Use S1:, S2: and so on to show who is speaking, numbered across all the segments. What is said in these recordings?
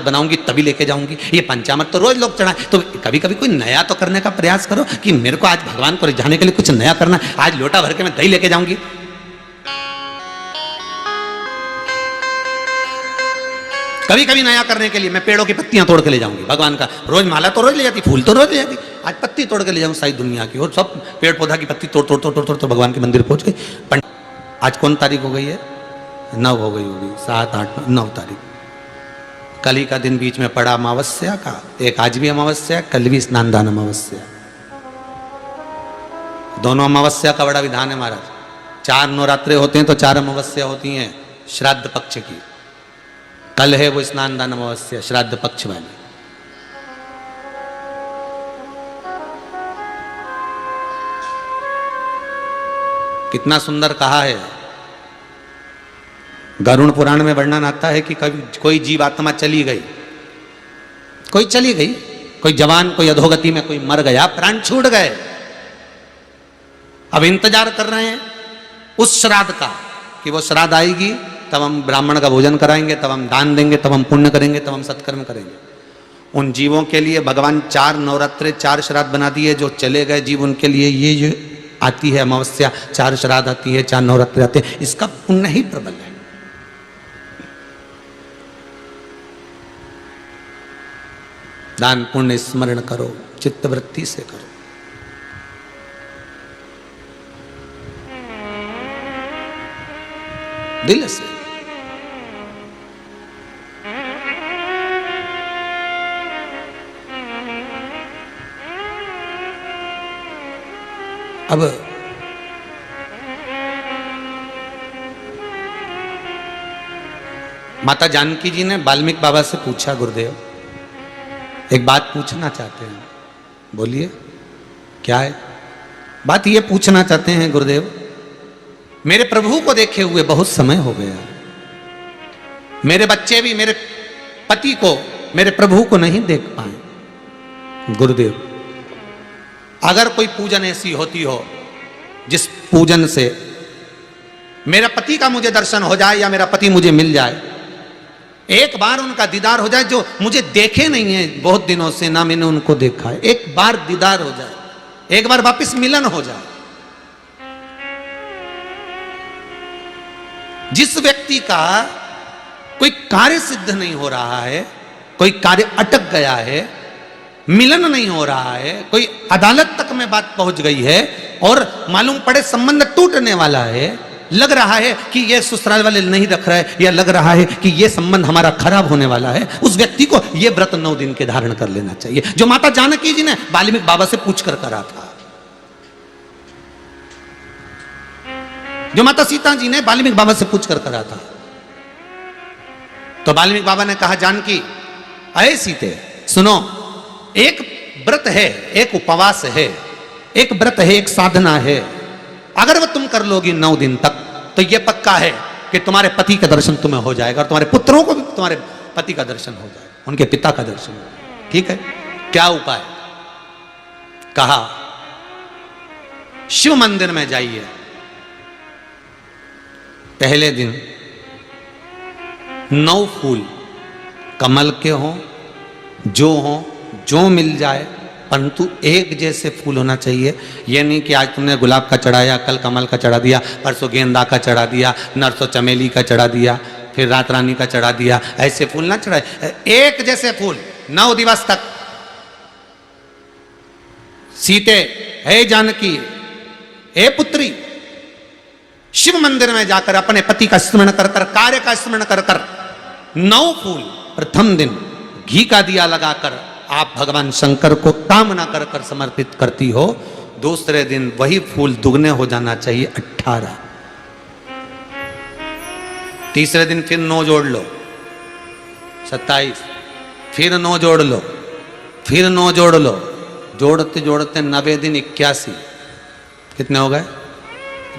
S1: बनाऊंगी तभी लेके जाऊंगी, ये पंचामृत तो रोज लोग चढ़ाएं। तो कभी कभी कोई नया तो करने का प्रयास करो कि मेरे को आज भगवान को रिझाने के लिए कुछ नया करना है, आज लोटा भर के मैं दही लेके जाऊंगी। कभी कभी नया करने के लिए मैं पेड़ों की पत्तियां तोड़ के ले जाऊंगी भगवान का, रोज माला तो रोज ले जाती, फूल तो रोज ले जाती, आज पत्ती तोड़ के ले जाऊं सारी दुनिया की, और सब पेड़ पौधा की पत्ती तोड़ तोड़ तोड़ तोड़ तो भगवान के मंदिर पहुंच गई। आज कौन तारीख हो गई है? 9 हो गई होगी, 7 8 9 तारीख। कल ही का दिन बीच में पड़ा अमावस्या का, एक आज भी अमावस्या, कल भी स्नानदान अमावस्या, दोनों अमावस्या का बड़ा विधान है महाराज। 4 नवरात्रे होते हैं तो 4 अमावस्या होती हैं श्राद्ध पक्ष की। कल है वो स्नानदान अमावस्या श्राद्ध पक्ष वाली। कितना सुंदर कहा है, गरुड़ पुराण में वर्णन आता है कि कभी कोई जीव आत्मा चली गई, कोई चली गई, कोई जवान, कोई अधोगति में, कोई मर गया, प्राण छूट गए। अब इंतजार कर रहे हैं उस श्राद्ध का कि वो श्राद्ध आएगी तब हम ब्राह्मण का भोजन कराएंगे, तब हम दान देंगे, तब हम पुण्य करेंगे, तब हम सत्कर्म करेंगे। उन जीवों के लिए भगवान 4 नवरात्रे 4 श्राद्ध बना दिए। जो चले गए जीव उनके लिए ये आती है अमावस्या, 4 श्राद्ध आती है, 4 नवरात्रे आते हैं, इसका पुण्य ही प्रबल है। दान पुण्य स्मरण करो, चित्तवृत्ति से करो। दिल से। अब माता जानकी जी ने वाल्मीकि बाबा से पूछा, गुरुदेव एक बात पूछना चाहते हैं। बोलिए, क्या है? बात ये पूछना चाहते हैं गुरुदेव, मेरे प्रभु को देखे हुए बहुत समय हो गया, मेरे बच्चे भी मेरे पति को, मेरे प्रभु को नहीं देख पाए। गुरुदेव अगर कोई पूजन ऐसी होती हो जिस पूजन से मेरा पति का मुझे दर्शन हो जाए या मेरा पति मुझे मिल जाए, एक बार उनका दीदार हो जाए, जो मुझे देखे नहीं है बहुत दिनों से, ना मैंने उनको देखा है, एक बार दीदार हो जाए, एक बार वापस मिलन हो जाए। जिस व्यक्ति का कोई कार्य सिद्ध नहीं हो रहा है, कोई कार्य अटक गया है, मिलन नहीं हो रहा है, कोई अदालत तक में बात पहुंच गई है और मालूम पड़े संबंध टूटने वाला है, लग रहा है कि ये ससुराल वाले नहीं रख रहा है, या लग रहा है कि ये संबंध हमारा खराब होने वाला है, उस व्यक्ति को ये व्रत 9 दिन के धारण कर लेना चाहिए, जो माता जानकी जी ने वाल्मीकि बाबा से पूछकर करा था, जो माता सीता जी ने वाल्मीकि बाबा से पूछकर करा था। तो वाल्मीकि बाबा ने कहा, जानकी अये सीते सुनो, एक व्रत है, एक उपवास है, एक व्रत है, एक साधना है, अगर वो तुम कर लोगी 9 दिन तक तो ये पक्का है कि तुम्हारे पति का दर्शन तुम्हें हो जाएगा और तुम्हारे पुत्रों को भी तुम्हारे पति का दर्शन हो जाएगा, उनके पिता का दर्शन हो जाएगा। ठीक है, क्या उपाय? कहा शिव मंदिर में जाइए, पहले दिन 9 फूल कमल के हों, जो मिल जाए, परंतु एक जैसे फूल होना चाहिए। यह नहीं कि आज तुमने गुलाब का चढ़ाया, कल कमल का चढ़ा दिया, परसों गेंदा का चढ़ा दिया, नरसों चमेली का चढ़ा दिया, फिर रात रानी का चढ़ा दिया, ऐसे फूल ना चढ़ाए। एक जैसे फूल 9 दिवस तक। सीते, हे जानकी, हे पुत्री, शिव मंदिर में जाकर अपने पति का स्मरण कर कर, कार्य का स्मरण कर कर 9 फूल प्रथम दिन घी का दिया लगाकर आप भगवान शंकर को कामना कर कर समर्पित करती हो। दूसरे दिन वही फूल दुगने हो जाना चाहिए, 18। तीसरे दिन फिर 9 जोड़ लो, 27, फिर 9 जोड़ लो, फिर 9 जोड़ लो, जोड़ते जोड़ते 9वें दिन 81। कितने हो गए?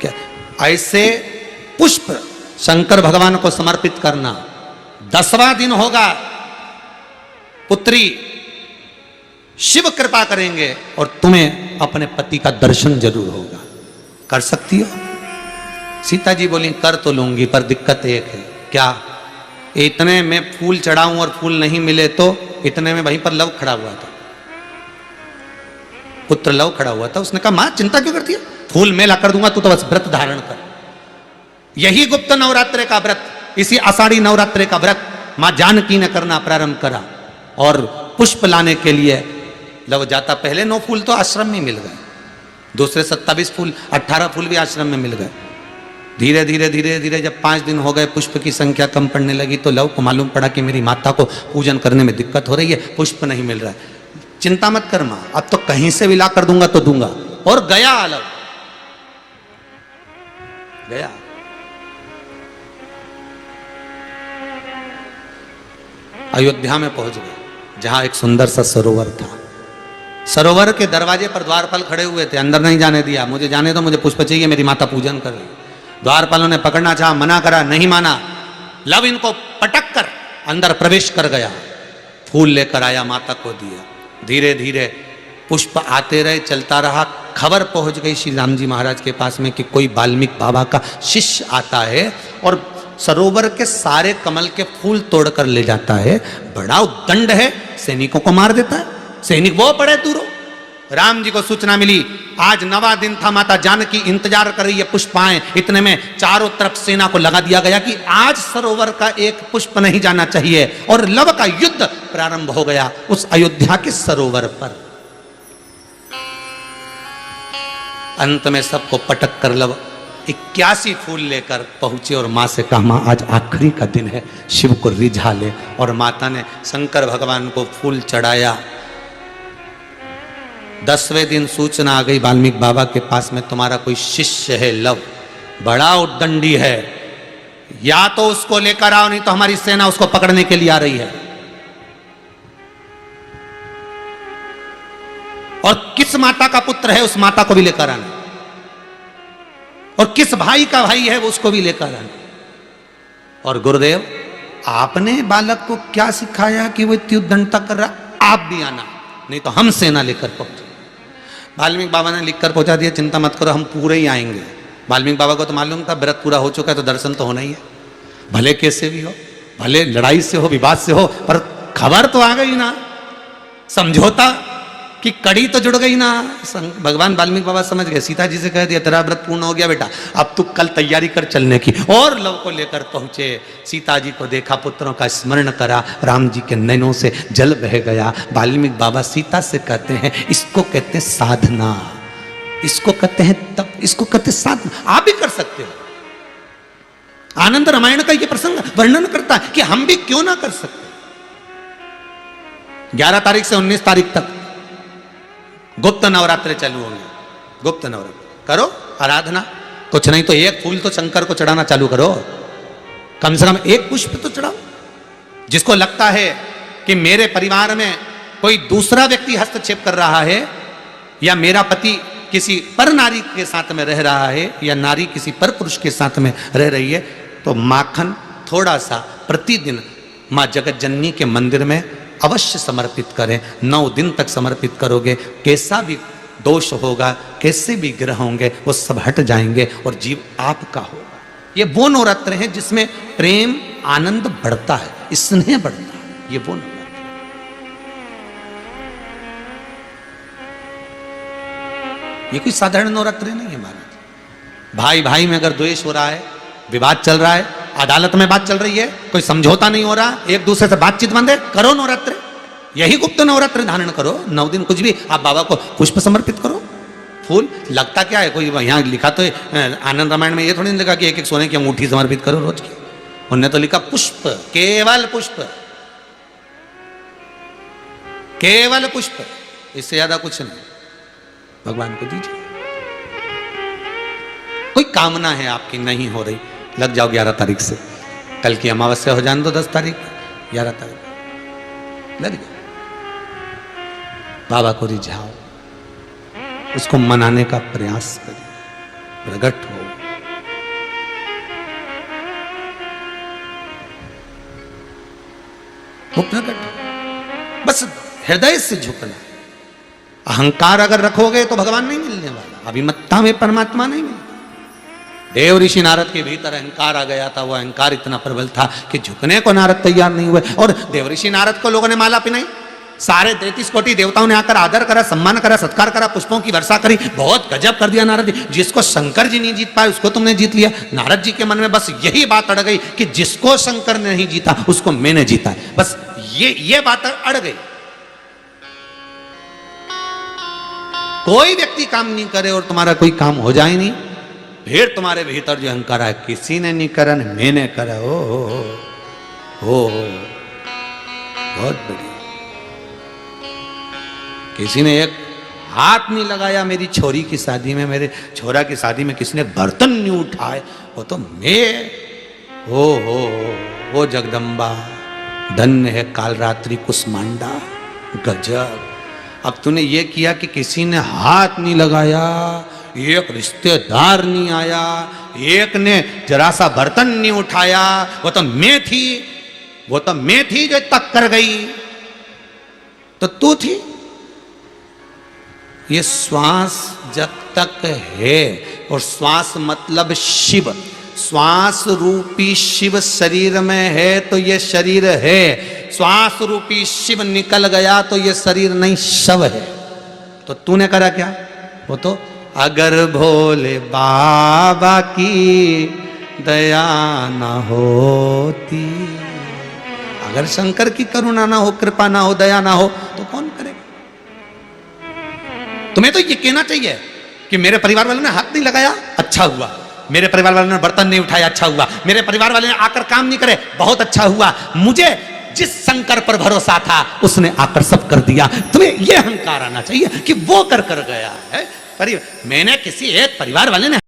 S1: क्या ऐसे पुष्प शंकर भगवान को समर्पित करना। 10वां दिन होगा, पुत्री शिव कृपा करेंगे और तुम्हें अपने पति का दर्शन जरूर होगा। कर सकती हो? सीता जी बोली, कर तो लूंगी, पर दिक्कत एक है। क्या? इतने में फूल चढ़ाऊं और फूल नहीं मिले तो इतने में वहीं पर लव खड़ा हुआ था, पुत्र लव खड़ा हुआ था। उसने कहा मां चिंता क्यों करती है, फूल मैं ला कर दूंगा, तू तो बस व्रत धारण कर। यही गुप्त नवरात्रे का व्रत, इसी आषाढ़ी नवरात्रे का व्रत मां जानकी ने करना प्रारंभ करा। और पुष्प लाने के लिए लव जाता, पहले 9 फूल तो आश्रम में मिल गए, दूसरे 27 फूल 18 फूल भी आश्रम में मिल गए। धीरे धीरे धीरे धीरे जब 5 दिन हो गए, पुष्प की संख्या कम पड़ने लगी, तो लव को मालूम पड़ा कि मेरी माता को पूजन करने में दिक्कत हो रही है, पुष्प नहीं मिल रहा है। चिंता मत कर मां, अब तो कहीं से भी ला कर दूंगा तो दूंगा। और गया लव, गया। अयोध्या में पहुंच गए, जहां एक सुंदर सा सरोवर था। सरोवर के दरवाजे पर द्वारपाल खड़े हुए थे, अंदर नहीं जाने दिया, मुझे जाने दो, मुझे पुष्प चाहिए, मेरी माता पूजन कर रही। द्वारपालों ने पकड़ना चाहा, मना करा, नहीं माना। लव इनको पटक कर अंदर प्रवेश कर गया, फूल लेकर आया, माता को दिया। धीरे धीरे पुष्प आते रहे, चलता रहा। खबर पहुंच गई श्री राम जी महाराज के पास में कि कोई वाल्मीकि बाबा का शिष्य आता है और सरोवर के सारे कमल के फूल तोड़कर ले जाता है। बड़ा उद्दंड है, सैनिकों को मार देता है। सैनिक वो पड़े दूरों। राम जी को सूचना मिली, आज 9वां दिन था, माता जानकी इंतजार कर रही है पुष्प आए। इतने में चारों तरफ सेना को लगा दिया गया कि आज सरोवर का एक पुष्प नहीं जाना चाहिए। और लव का युद्ध प्रारंभ हो गया उस अयोध्या के सरोवर पर। अंत में सबको पटक कर लव 81 फूल लेकर पहुंचे और मां से कहा, मां आज आखिरी का दिन है, शिव को रिझा ले। और माता ने शंकर भगवान को फूल चढ़ाया। 10वें दिन सूचना आ गई वाल्मीकि बाबा के पास में, तुम्हारा कोई शिष्य है लव, बड़ा उद्दंडी है, या तो उसको लेकर आओ, नहीं तो हमारी सेना उसको पकड़ने के लिए आ रही है। और किस माता का पुत्र है उस माता को भी लेकर आना, और किस भाई का भाई है वो उसको भी लेकर आना। और गुरुदेव आपने बालक को क्या सिखाया कि वो इतनी उद्दंडता कर रहा, आप भी आना, नहीं तो हम सेना लेकर पहुंचे। वाल्मीकि बाबा ने लिखकर पहुंचा दिया, चिंता मत करो, हम पूरे ही आएंगे। वाल्मीकि बाबा को तो मालूम था व्रत पूरा हो चुका है तो दर्शन तो होना ही है, भले कैसे भी हो, भले लड़ाई से हो, विवाद से हो, पर खबर तो आ गई ना, समझौता की कड़ी तो जुड़ गई ना। भगवान वाल्मीकि बाबा समझ गए, सीता जी से कह दिया तेरा व्रत पूर्ण हो गया बेटा, अब तू कल तैयारी कर चलने की। और लव को लेकर पहुंचे, सीता जी को देखा, पुत्रों का स्मरण करा, राम जी के नैनों से जल बह गया। वाल्मीकि बाबा सीता से कहते हैं, इसको कहते हैं साधना, इसको कहते हैं तप, इसको कहते हैं साधना। आप भी कर सकते हो। आनंद रामायण का यह प्रसंग वर्णन करता है कि हम भी क्यों ना कर सकते। 11 तारीख से 19 तारीख तक गुप्त नवरात्रे चालू होंगे। गुप्त नवरात्र करो, आराधना, कुछ नहीं तो एक फूल तो शंकर को चढ़ाना चालू करो, कम से कम एक पुष्प तो चढ़ाओ। जिसको लगता है कि मेरे परिवार में कोई दूसरा व्यक्ति हस्तक्षेप कर रहा है, या मेरा पति किसी पर नारी के साथ में रह रहा है, या नारी किसी पर पुरुष के साथ में रह रही है, तो माखन थोड़ा सा प्रतिदिन मां जगत जननी के मंदिर में अवश्य समर्पित करें। 9 दिन तक समर्पित करोगे, कैसा भी दोष होगा, कैसे भी ग्रह होंगे, वो सब हट जाएंगे और जीव आपका होगा। ये वो नवरात्र है जिसमें प्रेम आनंद बढ़ता है, स्नेह बढ़ता है। ये वो नवरात्र, ये कोई साधारण नवरात्र नहीं है महाराज। भाई भाई में अगर द्वेष हो रहा है, विवाद चल रहा है, अदालत में बात चल रही है, कोई समझौता नहीं हो रहा, एक दूसरे से बातचीत बंद है, करो नवरात्र, यही गुप्त नवरात्र धारण करो। 9 दिन कुछ भी, आप बाबा को पुष्प समर्पित करो, फूल। लगता क्या है, कोई यहाँ लिखा तो आनंद रामायण में ये थोड़ी नहीं लिखा कि एक सोने की अंगूठी समर्पित करो रोज की। उन्होंने तो लिखा पुष्प, केवल पुष्प, केवल पुष्प, इससे ज्यादा कुछ नहीं। भगवान को दीजिए। कोई कामना है आपकी नहीं हो रही, लग जाओ 11 तारीख से, कल की अमावस्या हो जाने दो 10 तारीख, 11 तारीख लग जाओ। बाबा को रिझाओ, उसको मनाने का प्रयास करिए, प्रकट हो। वो प्रकट हो, बस हृदय से झुकना। अहंकार अगर रखोगे तो भगवान नहीं मिलने वाला, अभिमत्ता में परमात्मा नहीं मिलता। देव ऋषि नारद के भीतर अहंकार आ गया था। वो अहंकार इतना प्रबल था कि झुकने को नारद तैयार नहीं हुए। और देव ऋषि नारद को लोगों ने माला पिनाई, सारे 33 कोटि देवताओं ने आकर आदर करा, सम्मान करा, सत्कार करा, पुष्पों की वर्षा करी, बहुत गजब कर दिया नारद जी। जिसको शंकर जी नहीं जीत पाए उसको तुमने जीत लिया। नारद जी के मन में बस यही बात अड़ गई कि जिसको शंकर ने नहीं जीता उसको मैंने जीता है। बस ये बात अड़ गई। कोई व्यक्ति काम नहीं करे और तुम्हारा कोई काम हो जाए नहीं, फिर तुम्हारे भीतर जो अहंकार है, किसी ने नहीं करा, मैंने करा। हो बहुत बढ़िया। किसी ने एक हाथ नहीं लगाया मेरी छोरी की शादी में, मेरे छोरा की शादी में किसी ने बर्तन नहीं उठाए, वो तो मैं। हो जगदम्बा, धन्य है काल रात्रि कुसमांडा। गजब। अब तूने ये किया कि किसी ने हाथ नहीं लगाया, एक रिश्तेदार नहीं आया, एक ने जरा सा बर्तन नहीं उठाया, वो तो मैं थी जो तक कर गई, तो तू थी। ये श्वास जब तक है, और श्वास मतलब शिव, श्वास रूपी शिव शरीर में है तो ये शरीर है। श्वास रूपी शिव निकल गया तो ये शरीर नहीं, शव है। तो तूने करा क्या? वो तो अगर भोले बाबा की दया ना होती, अगर शंकर की करुणा ना हो, कृपा ना हो, दया ना हो, तो कौन करेगा? तुम्हें तो ये कहना चाहिए कि मेरे परिवार वालों ने हाथ नहीं लगाया, अच्छा हुआ। मेरे परिवार वालों ने बर्तन नहीं उठाया, अच्छा हुआ। मेरे परिवार वाले ने आकर काम नहीं करे, बहुत अच्छा हुआ। मुझे जिस शंकर पर भरोसा था उसने आकर सब कर दिया। तुम्हें यह अहंकार आना चाहिए कि वो कर गया है। मैंने किसी एक परिवार वाले ने